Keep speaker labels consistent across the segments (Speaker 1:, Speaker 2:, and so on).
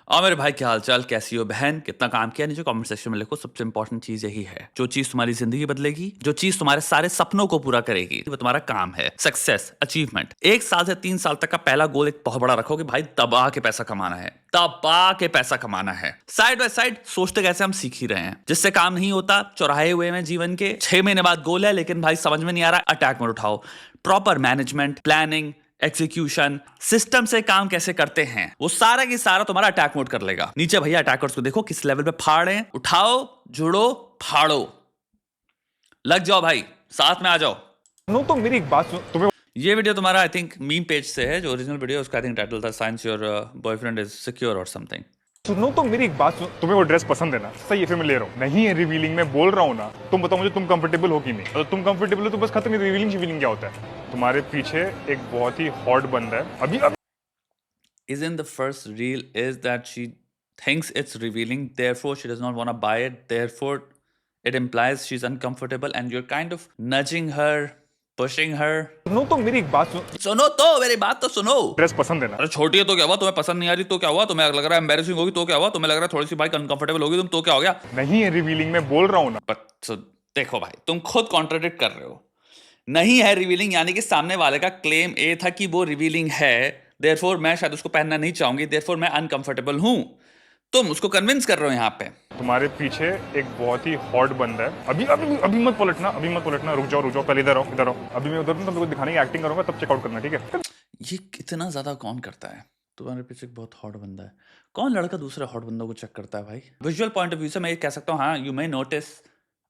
Speaker 1: और मेरे भाई क्या हालचाल, कैसी हो बहन, कितना काम किया, नीचे कमेंट सेक्शन में लिखो। सबसे इंपॉर्टेंट चीज यही है, जो चीज तुम्हारी जिंदगी बदलेगी, जो चीज तुम्हारे सारे सपनों को पूरा करेगी, वो तुम्हारा काम है। Success, achievement. 1 साल से 3 साल तक का पहला गोल एक बहुत बड़ा रखो कि भाई दबा के पैसा कमाना है, दबा के पैसा कमाना है। साइड बाय साइड सोचते कैसे हम सीख ही रहे हैं, जिससे काम नहीं होता चौराहे हुए में जीवन के। 6 महीने बाद गोल है लेकिन भाई समझ में नहीं आ रहा, अटैक में उठाओ। Proper management, planning, execution, system से काम कैसे करते हैं, वो सारा की सारा तुम्हारा अटैक मोड कर लेगा। नीचे भैया अटैकर्स को देखो किस लेवल पे फाड़ रहे हैं। उठाओ, जुड़ो, फाड़ो, लग जाओ भाई, साथ में आ जाओ।
Speaker 2: नो तो मेरी एक बात सुन, तुम्हें
Speaker 1: ये वीडियो तुम्हारा आई थिंक मीम पेज से है, जो ओरिजिनल वीडियो उसका आई थिंक टाइटल था science your boyfriend is secure और समथिंग।
Speaker 2: सुनो तो मेरी एक बात सुन, तुम्हें वो ड्रेस पसंद है ना? सही है, फिर मैं ले रहा हूँ। नहीं है रिवीलिंग, मैं बोल रहा हूँ ना। तुम बताओ मुझे, तुम कंफर्टेबल हो कि नहीं? अगर तुम कंफर्टेबल हो तो बस खत्म है। रिवीलिंग शिवीलिंग क्या होता है? तुम्हारे पीछे एक बहुत ही हॉट बंदा है अभी
Speaker 1: Isn't the first reel is that she thinks it's revealing, therefore she does not want to buy it, therefore it implies she's uncomfortable and you're kind of nudging her, pushing her.
Speaker 2: सुनो तो मेरी एक बात सुन,
Speaker 1: सुनो तो मेरी बात तो सुनो।
Speaker 2: ड्रेस पसंद है ना?
Speaker 1: अरे छोटी है तो क्या हुआ, तुम्हें पसंद नहीं आ रही तो क्या हुआ, तुम्हें लग रहा है एम्बैरेसिंग होगी तो क्या हुआ, तुम्हें लग रहा है थोड़ी सी बाइक अनकंफर्टेबल होगी तुम तो क्या हो गया।
Speaker 2: नहीं है रिवीलिंग, मैं बोल रहा हूँ ना।
Speaker 1: तो देखो भाई, तुम खुद कॉन्ट्रडिक्ट कर रहे हो। नहीं है रिवीलिंग यानी कि सामने वाले का क्लेम ए था कि वो रिवीलिंग है, देयरफॉर मैं शायद उसको पहनना नहीं चाहूंगी, देयरफॉर मैं अनकंफर्टेबल हूं। तुम उसको कन्विंस कर रहे हो यहाँ पे।
Speaker 2: तुम्हारे पीछे एक बहुत ही हॉट बंदा है अभी अभी अभी मत पलटना, अभी मत पलटना। रुक जाओ, पहले इधर आओ, इधर आओ। अभी मैं उधर हूं, तुमको दिखाने की एक्टिंग करूंगा, तब चेकआउट करना, ठीक है?
Speaker 1: ये इतना ज्यादा कौन करता है? तुम्हारे पीछे एक बहुत हॉट बंदा है। कौन लड़का दूसरे हॉट बंदों को चेक करता है भाई? विजुअल पॉइंट ऑफ व्यू से मैं ये कह सकता हूँ, हाँ, you may notice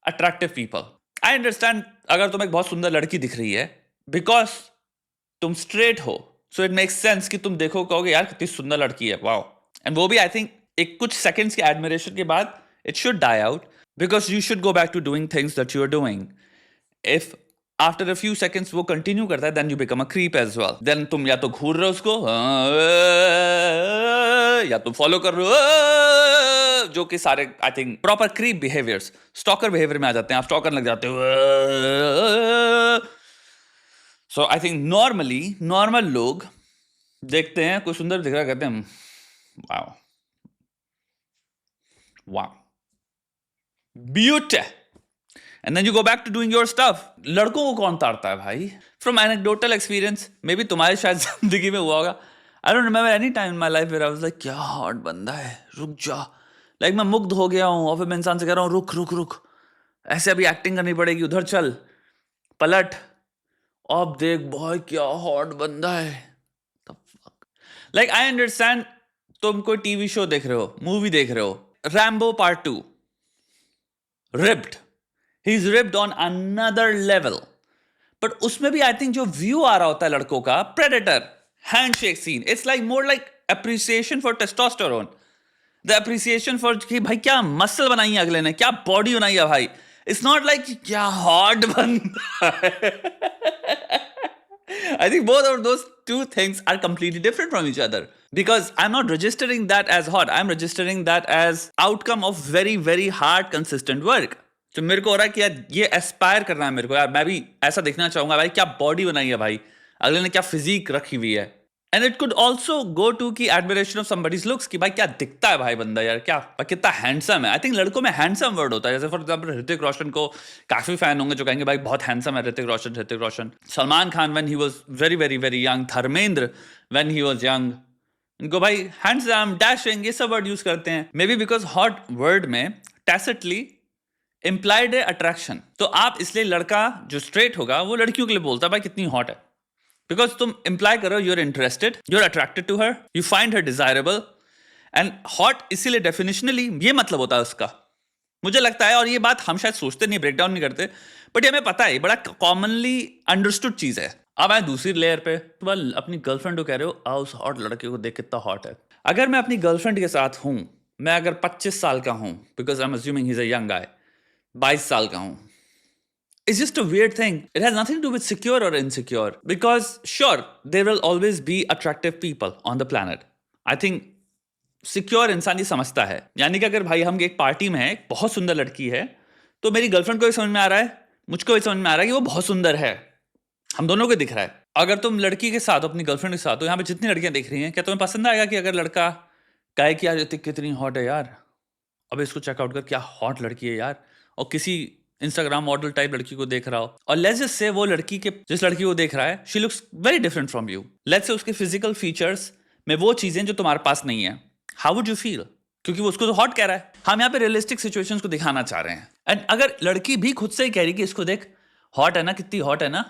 Speaker 1: attractive people. I understand अगर तुम्हें एक बहुत सुंदर लड़की दिख रही है, बिकॉज तुम स्ट्रेट हो, सो इट मेक्स सेंस कि तुम देखो, कहोगे यार कितनी सुंदर लड़की है, वाओ। एंड वो भी आई थिंक एक कुछ सेकंड्स की एडमिरेशन के बाद it should die out, because you should go back to doing things that you are doing. If after a few seconds वो कंटिन्यू करता है, then you become a creep as well. Then तुम या तो घूर रहे हो उसको, या तुम फॉलो कर रहे हो, जो कि सारे I think proper creep behaviours stalker behaviour में आ जाते हैं। आप स्टॉकर लग जाते हो। सो आई थिंक नॉर्मल लोग देखते हैं कोई सुंदर दिख रहा है, कहते हैं wow wow beauty, and then you go back to doing your stuff. लड़कों को कौन ताड़ता है भाई? From anecdotal experience, maybe तुम्हारी शायद जिंदगी में हुआ होगा। I don't remember any time in my life where I was like क्या हॉट बंदा है, रुक जा। लाइक मैं मुग्ध हो गया हूं और फिर मैं इंसान से कह रहा हूं रुक रुक रुक, ऐसे अभी एक्टिंग करनी पड़ेगी, उधर चल, पलट, अब देख भाई क्या हॉट बंदा है। लाइक आई अंडरस्टैंड, तुम कोई टीवी शो देख रहे हो, मूवी देख रहे हो, Rambo part 2, ripped, he is ripped on another level, but उसमें भी आई थिंक जो व्यू आ रहा होता है लड़कों का, predator, handshake scene, it's like more like appreciation for testosterone, the appreciation for कि भाई क्या मसल बनाई है अगले ने, क्या बॉडी बनाई है भाई। इट्स नॉट लाइक क्या हॉट बंदा है। I think both of those two things are completely different from each other, because I'm not registering that as hot. I'm registering that as outcome of very, very hard, consistent work. तो मेरे को हो रहा है कि यार ये Aspire करना है मेरे को, यार मैं भी ऐसा दिखना चाहूंगा भाई, क्या बॉडी बनाई है भाई, अगले ने क्या फिजिक रखी हुई है। And it could also go to की एडमिरेशन ऑफ समबडीज लुक्स, कि भाई क्या दिखता है भाई बंदा, यार क्या कितना हैंडसम है। आई थिंक लड़कों में हैंडसम वर्ड होता है, जैसे फॉर एग्जाम्पल ऋतिक रोशन को काफी फैन होंगे जो कहेंगे भाई बहुत हैंडसम है Hrithik Roshan. Salman Khan when he was very very very young, Dharmendra when he was young, इनको भाई हैंडसम, डैशिंग, ये सब वर्ड यूज करते हैं। May be because hot word में टैसिटली इंप्लाइड है अट्रैक्शन, तो आप इसलिए लड़का जो स्ट्रेट होगा वो लड़कियों के लिए बोलता है भाई कितनी हॉट है, बिकॉज तुम इंप्लाई करो you're interested, you're attracted to her, you find her desirable. And hot इसीलिए डेफिनेशनली ये मतलब होता है उसका, मुझे लगता है, और ये बात हम शायद सोचते नहीं, ब्रेक डाउन नहीं करते, बट ये हमें पता है, बड़ा कॉमनली अंडरस्टूड चीज है। अब आए दूसरी लेयर पे, तुम अपनी गर्लफ्रेंड को कह रहे हो आओ उस हॉट लड़के को देख कितना हॉट है। अगर मैं अपनी गर्लफ्रेंड के साथ हूं, मैं अगर 25 साल का हूं, because I am assuming he is a young guy, 22 साल का हूं, it's just a weird thing. It has nothing to do with secure or insecure, because sure there will always be attractive people on the planet. I think secure इंसान ये समझता है, यानी कि अगर भाई हम एक पार्टी में है, एक बहुत सुंदर लड़की है, तो मेरी गर्लफ्रेंड को भी समझ में आ रहा है, मुझको भी समझ में आ रहा है कि वो बहुत सुंदर है, हम दोनों को दिख रहा है। अगर तुम लड़की के साथ, अपनी गर्लफ्रेंड के साथ हो, यहाँ पे जितनी लड़कियां दिख रही हैं, क्या तुम्हें पसंद आएगा कि अगर लड़का काहे कि यार ये कितनी हॉट है यार, अब इसको चेकआउट कर, क्या हॉट लड़की है यार, और किसी इंस्टाग्राम मॉडल टाइप लड़की को देख रहा हो, और लेट्स जस्ट से वो लड़की के जिस लड़की को देख रहा है she looks very different from you, let's say उसके फिजिकल फीचर्स में वो चीजें जो तुम्हारे पास नहीं है, हाउ वुड यू फील? क्योंकि वो उसको तो हॉट कह रहा है। हम यहाँ पे रियलिस्टिक सिचुएशंस को दिखाना चाह रहे हैं, एंड अगर लड़की भी खुद से ही कह रही कि इसको देख हॉट है ना, कितनी हॉट है ना,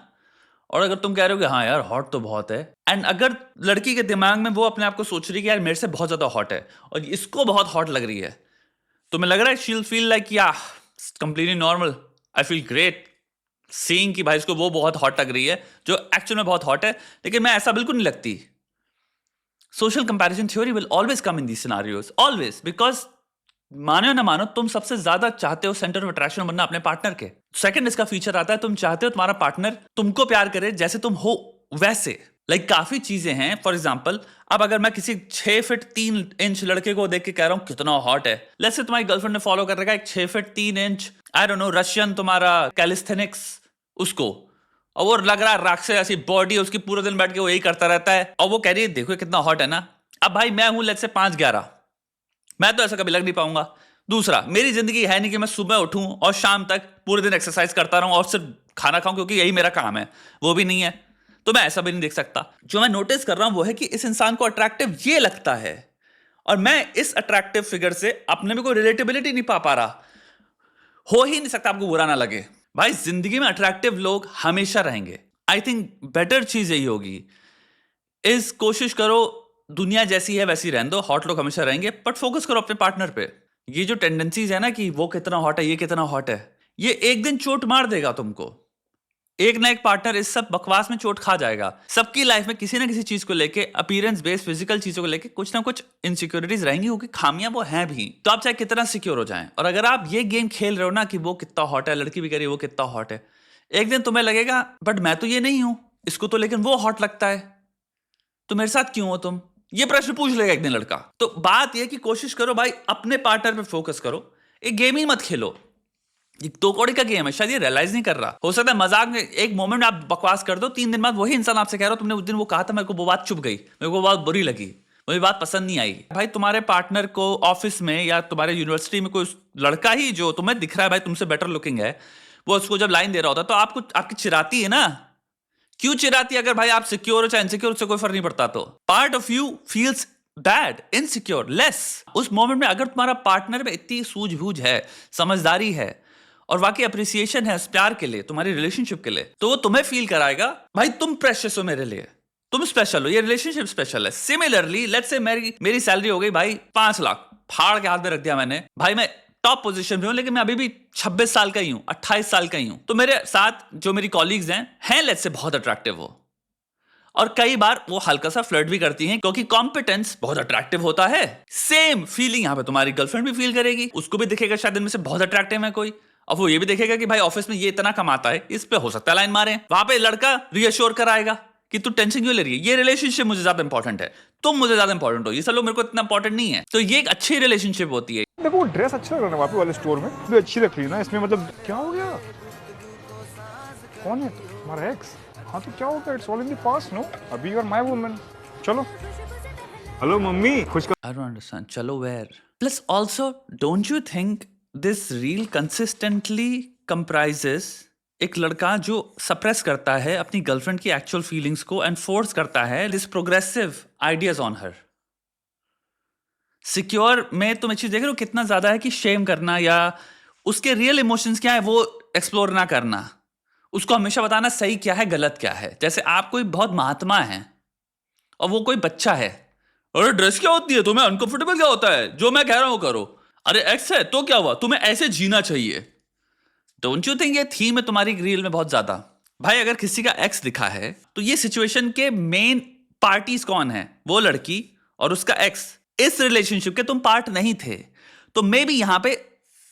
Speaker 1: और अगर तुम कह रहे हो कि हाँ यार हॉट तो बहुत है, एंड अगर लड़की के दिमाग में वो अपने आप को सोच रही है कि यार मेरे से बहुत ज्यादा हॉट है और इसको बहुत हॉट लग रही है, तो मैं लग रहा है शील फील लाइक या completely normal, I feel great seeing कि भाई इसको वो बहुत हॉट लग रही है जो एक्चुअल में बहुत हॉट है, लेकिन मैं ऐसा बिल्कुल नहीं लगती। Social comparison theory will always come in these scenarios, always, because मानो ना मानो तुम सबसे ज्यादा चाहते हो सेंटर ऑफ अट्रैक्शन बनना अपने पार्टनर के। सेकंड इसका फीचर आता है तुम चाहते हो तुम्हारा पार्टनर तुमको प्यार करे जैसे तुम हो वैसे। काफी चीजें हैं, फॉर एग्जाम्पल अब अगर मैं किसी 6 फीट 3 इंच लड़के को देख के कह रहा हूं कितना हॉट है, लेट्स से तुम्हारी गर्लफ्रेंड ने फॉलो कर रखा है एक 6 feet 3 inch I don't know Russian तुम्हारा कैलिस्थेनिक्स उसको, और वो लग रहा है राक्षस ऐसी बॉडी, उसकी पूरे दिन बैठ के वो यही करता रहता है, और वो कह रही है देखो कितना हॉट है ना। अब भाई मैं हूं लेट्स से 5'11", मैं तो ऐसा कभी लग नहीं पाऊंगा। दूसरा, मेरी जिंदगी है नहीं कि मैं सुबह उठूं और शाम तक पूरे दिन एक्सरसाइज करता रहूं और सिर्फ खाना खाऊं क्योंकि यही मेरा काम है, वो भी नहीं है, तो मैं ऐसा भी नहीं देख सकता। जो मैं नोटिस कर रहा हूं वो है कि इस इंसान को अट्रैक्टिव ये लगता है, और मैं इस अट्रैक्टिव फिगर से अपने में कोई रिलेटेबिलिटी नहीं पा रहा। हो ही नहीं सकता आपको बुरा ना लगे। भाई जिंदगी में अट्रैक्टिव लोग हमेशा रहेंगे। आई थिंक बेटर चीज यही होगी, इस कोशिश करो दुनिया जैसी है वैसी रहने दो, हॉट लोग हमेशा रहेंगे, बट फोकस करो अपने पार्टनर पे। ये जो टेंडेंसीज है ना कि वो कितना हॉट है, ये कितना हॉट है, ये एक दिन चोट मार देगा तुमको। एक ना एक पार्टनर इस सब बकवास में चोट खा जाएगा। सबकी लाइफ में किसी ना किसी चीज को लेके, अपीयरेंस बेस्ड फिजिकल चीजों को लेके कुछ ना कुछ इनसिक्योरिटीज रहेंगी, क्योंकि खामियां वो हैं भी। तो आप चाहे कितना सिक्योर हो जाएं, और अगर आप ये गेम खेल रहे हो ना कि वो कितना हॉट है, लड़की भी कह रही है वो कितना हॉट है, एक दिन तुम्हें लगेगा बट मैं तो ये नहीं हूं, इसको तो लेकिन वो हॉट लगता है, तो मेरे साथ क्यों हो तुम? ये प्रश्न पूछ लेगा एक दिन लड़का। तो बात यह कि कोशिश करो भाई अपने पार्टनर पे फोकस करो, एक गेम ही मत खेलो। ये 2 कौड़ी का गेम है, शायद ये रियलाइज नहीं कर रहा। हो सकता है मजाक में एक मोमेंट आप बकवास कर दो, 3 दिन बाद वही इंसान आपसे कह रहा हो तुमने उस दिन वो कहा था, मेरे को वो बात चुभ गई, मेरे को बहुत बुरी लगी, मुझे बात पसंद नहीं आई। भाई तुम्हारे पार्टनर को ऑफिस में या तुम्हारे यूनिवर्सिटी में कोई लड़का ही जो तुम्हें दिख रहा है भाई तुमसे बेटर लुकिंग है, वो उसको जब लाइन दे रहा होता है तो आपको आपकी चिराती है ना। क्यों चिराती है? अगर भाई आप सिक्योर हो चाहे इनसिक्योर, उससे कोई फर्क नहीं पड़ता। तो part of you feels bad, insecure, less. उस मोमेंट में अगर तुम्हारा पार्टनर में इतनी सूझबूझ है, समझदारी है और वाकई अप्रिसिएशन है उस प्यार के लिए, तुम्हारी रिलेशनशिप के लिए, तो वो तुम्हें फील कराएगा भाई तुम प्रेशियस हो मेरे लिए, तुम स्पेशल हो, ये रिलेशनशिप स्पेशल है। सिमिलरली लेट्स से मेरी सैलरी हो गई भाई 5 लाख, फाड़ के हाथ में रख दिया मैंने, भाई मैं टॉप पोजीशन में हूं, लेकिन मैं अभी भी 26 साल का ही हूं, 28 साल का ही हूं। तो मेरे साथ जो मेरी कॉलीग्स हैं लेट्स से बहुत अट्रैक्टिव हो, और कई बार वो हल्का सा फ्लर्ट भी करती हैं क्योंकि कॉम्पिटेंस बहुत अट्रैक्टिव होता है। सेम फीलिंग यहाँ पे तुम्हारी गर्लफ्रेंड भी फील करेगी, उसको भी दिखेगा शायद इनमें से बहुत अट्रैक्टिव है कोई, अब वो ये भी देखेगा कि भाई ऑफिस में ये इतना कमाता है, इस पे हो सकता है लाइन मारे। वहां पे लड़का रीअश्योर कराएगा कि तू टेंशन क्यों ले रही है, ये रिलेशनशिप मुझे ज्यादा इंपॉर्टेंट है, तुम मुझे ज्यादा इंपॉर्टेंट हो, ये सब लोग मेरे को इतना इंपॉर्टेंट नहीं है। तो ये एक अच्छी रिलेशनशिप होती है।
Speaker 2: देखो वो ड्रेस अच्छा लग रहा है वहाँ पे वाले स्टोर में, भी अच्छी लग रही है ना इसमें, मतलब क्या हो गया? कौन है तुम्हारा एक्स? हाँ तो क्या हो गया? It's all in the past, no? अभी यू आर माय वुमन। चलो हेलो मम्मी, खुश
Speaker 1: I don't understand. चलो where? Plus also, don't you think this reel consistently comprises एक लड़का जो सप्रेस करता है अपनी गर्लफ्रेंड की एक्चुअल फीलिंग्स को एंड फोर्स करता है this progressive ideas on her. Secure में तुम एक चीज देख रहे हो कितना ज्यादा है कि शेम करना या उसके रियल इमोशंस क्या है वो एक्सप्लोर ना करना, उसको हमेशा बताना सही क्या है गलत क्या है। जैसे आप कोई बहुत महात्मा है और वो कोई बच्चा है, अरे ड्रेस क्या होती है, तुम्हें अनकंफर्टेबल क्या होता है, जो मैं कह रहा हूं करो, अरे एक्स है तो क्या हुआ, तुम्हें ऐसे जीना चाहिए। डोंट यू थिंक ये थीम है तुम्हारी रील में बहुत ज्यादा? भाई अगर किसी का एक्स दिखा है तो ये सिचुएशन के मेन पार्टीज कौन है? वो लड़की और उसका एक्स। इस रिलेशनशिप के तुम पार्ट नहीं थे, तो मे बी यहां पे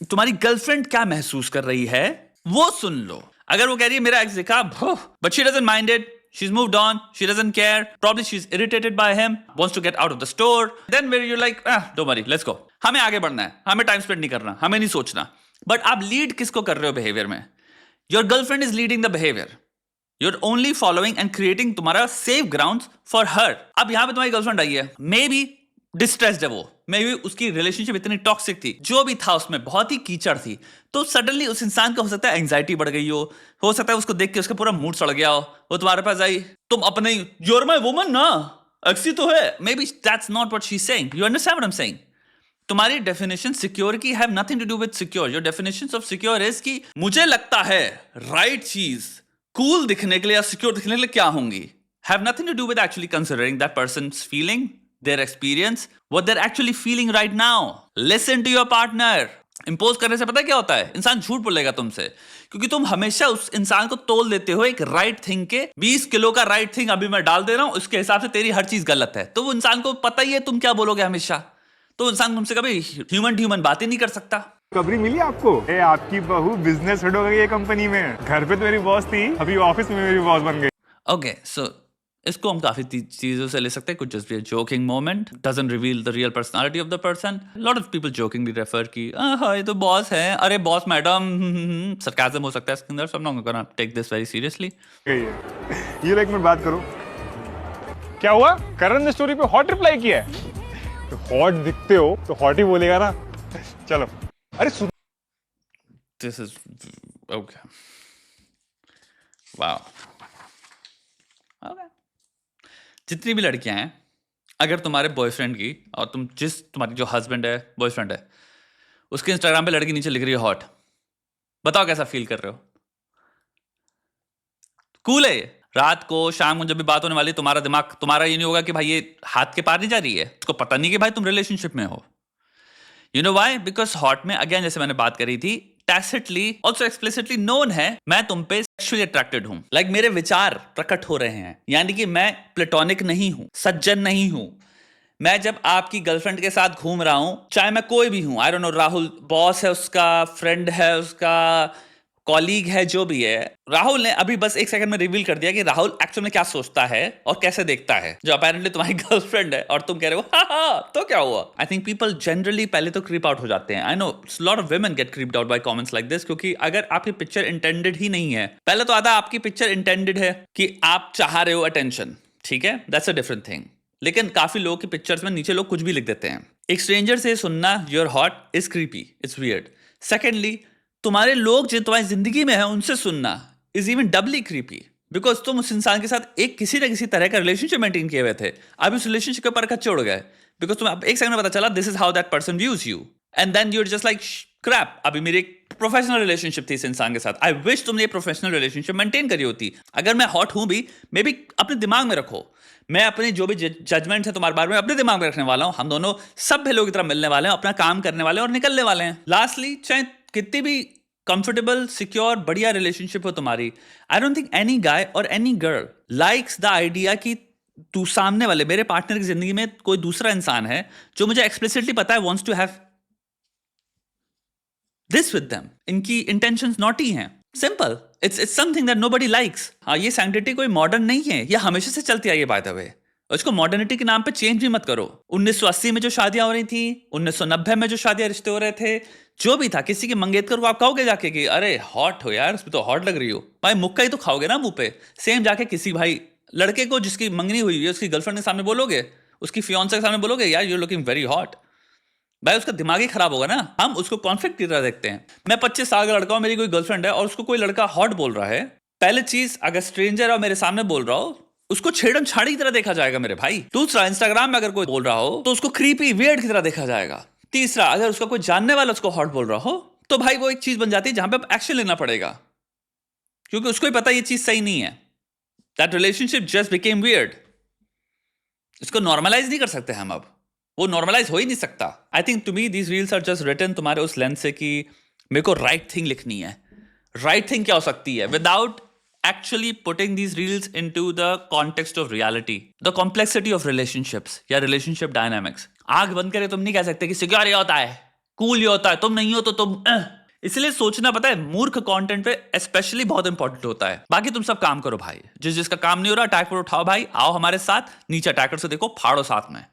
Speaker 1: तुम्हारी गर्लफ्रेंड क्या महसूस कर रही है वो सुन लो। अगर वो कह रही है मेरा एक्स दिखा but she doesn't mind it, she's moved on, she doesn't care, probably she's irritated by him, wants to get out of the store, then where you're like don't worry, let's go, हमें आगे बढ़ना है, हमें time spend नहीं करना, हमें नहीं सोचना। बट आप लीड किसको कर रहे हो बिहेवियर में? Your girlfriend is leading the behaviour, you're only following and creating तुम्हारा सेफ ग्राउंड फॉर हर। अब यहां पे तुम्हारी गर्लफ्रेंड आई है, मे बी डिस्ट्रेस्ड है वो, मे बी उसकी रिलेशनशिप इतनी टॉक्सिक थी, जो भी था उसमें बहुत ही कीचड़ थी, तो सडनली उस इंसान को हो सकता है एंग्जाइटी बढ़ गई हो सकता है उसको देख के उसका पूरा मूड सड़ गया हो, वो तुम्हारे पास आई, तुम अपने यूर माय वुमन ना, अक्सी तो है, maybe that's not what she is saying, you understand what I am saying? तुम्हारी डेफिनेशन सिक्योर की have nothing to do with secure, your definition of secure is कि मुझे लगता है राइट चीज कूल दिखने के लिए या सिक्योर दिखने के लिए क्या होंगी, have nothing to do with actually considering that person's feeling, their experience, what they're actually feeling right now. Listen to your partner. Impose करने से पता है क्या होता है? इंसान झूठ बोलेगा तुमसे, क्योंकि तुम हमेशा उस इंसान को तोल देते हो एक राइट थिंग के, 20 किलो का राइट थिंग अभी मैं डाल दे रहा हूं, उसके हिसाब से तेरी हर चीज गलत है, तो वो इंसान को पता ही है तुम क्या बोलोगे हमेशा, तो इंसान तुमसे कभी ह्यूमन बात ही नहीं कर सकता।
Speaker 2: खबरी मिली आपको? आपकी बहू बिजनेस हेड हो गई है कंपनी में, घर पे तो मेरी बॉस थी, अभी ऑफिस में मेरी बॉस बन गई।
Speaker 1: ओके, सो इसको हम काफी चीजों से ले सकते हैं, कुछ just be a joking moment, doesn't reveal the real personality of the person. Lot of people jokingly refer की हाँ ये तो बॉस है, अरे बॉस मैडम, सरकाज़म हो सकता है इसके अंदर, so I am not gonna take this very seriously.
Speaker 2: ये एक मिनट बात करो, क्या हुआ? करण ने स्टोरी पे हॉट रिप्लाई किया है, तो हॉट दिखते हो तो हॉट ही बोलेगा ना। चलो, अरे
Speaker 1: this is okay, wow, okay. जितनी भी लड़कियां हैं, अगर तुम्हारे बॉयफ्रेंड की और तुम्हारी जो हस्बैंड है, बॉयफ्रेंड है, उसके इंस्टाग्राम पे लड़की नीचे लिख रही है हॉट, बताओ कैसा फील कर रहे हो? कूल है ये? रात को शाम को जब भी बात होने वाली, तुम्हारा दिमाग, तुम्हारा ये नहीं होगा कि भाई ये हाथ के पार नहीं जा रही है, उसको पता नहीं कि भाई तुम रिलेशनशिप में हो। You know why? Because hot में अगेन जैसे मैंने बात करी थी, टैसिटली ऑल्सो एक्सप्लिसिटली नोन है मैं तुम पे सेक्सुअली अट्रैक्टेड हूं, लाइक मेरे विचार प्रकट हो रहे हैं, यानी कि मैं प्लेटोनिक नहीं हूं, सज्जन नहीं हूं। मैं जब आपकी गर्लफ्रेंड के साथ घूम रहा हूं, चाहे मैं कोई भी हूं, I don't know, Rahul boss है उसका, फ्रेंड है उसका, कॉलीग है, जो भी है, राहुल ने अभी बस एक सेकंड में रिवील कर दिया कि राहुल एक्चुअल में क्या सोचता है और कैसे देखता है, जो अपेरेंटली तुम्हारी गर्लफ्रेंड है, और तुम कह रहे हो हाँ तो क्या हुआ? आई थिंक पीपल जनरली पहले तो क्रीप आउट हो जाते हैं। I know lot of women get creeped out by comments like this, क्योंकि अगर आपकी पिक्चर इंटेंडेड ही नहीं है, पहले तो आधा आपकी पिक्चर इंटेंडेड है कि आप चाह रहे हो अटेंशन, ठीक है, दैट्स अ डिफरेंट थिंग, लेकिन काफी लोगों की पिक्चर्स में नीचे लोग कुछ भी लिख देते हैं। एक स्ट्रेंजर से सुनना your hot is creepy, it's weird. Secondly, तुम्हारे लोग जो तुम्हारी जिंदगी में है उनसे सुनना is even doubly creepy, because तुम उस इंसान के साथ एक किसी न किसी तरह का रिलेशनशिप मेंटेन किए हुए थे, अभी उस रिलेशनशिप के ऊपर कच्चे उड़ गए, बिकॉज तुम एक सेकंड में पता चला this is how that person views you, and then you are just like crap, अभी मेरी एक प्रोफेशनल रिलेशनशिप थी इस इंसान के साथ, आई विश तुमने ये प्रोफेशनल रिलेशनशिप मेंटेन करी होती। अगर मैं हॉट हूं भी, मे बी अपने दिमाग में रखो, मैं अपने जो भी जजमेंट है तुम्हारे बारे में अपने दिमाग में रखने वाला हूं, हम दोनों सभ्य लोगों की तरह मिलने वाले हैं, अपना काम करने वाले हैं और निकलने वाले हैं। लास्टली, चाहे कितनी भी कंफर्टेबल, सिक्योर, बढ़िया रिलेशनशिप हो तुम्हारी, I don't think any guy और any girl likes the idea कि तू सामने वाले मेरे पार्टनर की जिंदगी में कोई दूसरा इंसान है जो मुझे एक्सप्लिसिटली पता है wants to have this with them, इनकी इंटेंशंस नॉटी हैं, simple, it's something that nobody likes. हाँ, ये सैंक्टिटी कोई मॉडर्न नहीं है, ये हमेशा से चलती आई है बाय द वे, और इसको मॉडर्निटी के नाम पे चेंज भी मत करो। 1980 में जो शादियां हो रही थी, 1990 में जो शादियां रिश्ते हो रहे थे, जो भी था, किसी के मंगेतर को आप कहोगे जाके कि अरे हॉट हो यार, उसमें तो हॉट लग रही हो, भाई मुक्का ही तो खाओगे ना मुंह पे। सेम जाके किसी भाई लड़के को जिसकी मंगनी हुई है उसकी गर्लफ्रेंड के सामने बोलोगे, उसकी फियांसे के सामने बोलोगे यार you are looking very hot, भाई उसका दिमाग ही खराब होगा ना। हम उसको कॉन्फ्लिक्ट की तरह देखते हैं। मैं 25 साल का लड़का हूं, मेरी कोई गर्लफ्रेंड है और उसको कोई लड़का हॉट बोल रहा है, पहले चीज अगर स्ट्रेंजर और मेरे सामने बोल रहा हो, उसको छेड़म छाड़ी की तरह देखा जाएगा मेरे भाई। दूसरा, इंस्टाग्राम में अगर कोई बोल रहा हो तो उसको क्रीपी वियर्ड की तरह देखा जाएगा। तीसरा, अगर उसका कोई जानने वाला उसको हॉट बोल रहा हो तो भाई वो एक चीज बन जाती है जहां पे एक्शन लेना पड़ेगा, क्योंकि उसको ही पता ये चीज सही नहीं है। That relationship just became weird. इसको नॉर्मलाइज नहीं कर सकते हम, अब वो नॉर्मलाइज हो ही नहीं सकता। I think to me these reels are just written तुम्हारे उस लेंस से कि मेरे को राइट थिंग लिखनी है। राइट थिंग क्या हो सकती है without actually putting these reels into the context of reality, the complexity of relationships या relationship dynamics। आग बंद करे तुम नहीं कह सकते कि सिक्योर ये होता है, कूल ये होता है, तुम नहीं हो तो तुम इसलिए सोचना, पता है, मूर्ख कंटेंट पे स्पेशली बहुत इंपॉर्टेंट होता है। बाकी तुम सब काम करो भाई, जिसका काम नहीं हो रहा अटैक पर उठाओ भाई, आओ हमारे साथ, नीचे अटैकर से देखो, फाड़ो साथ में।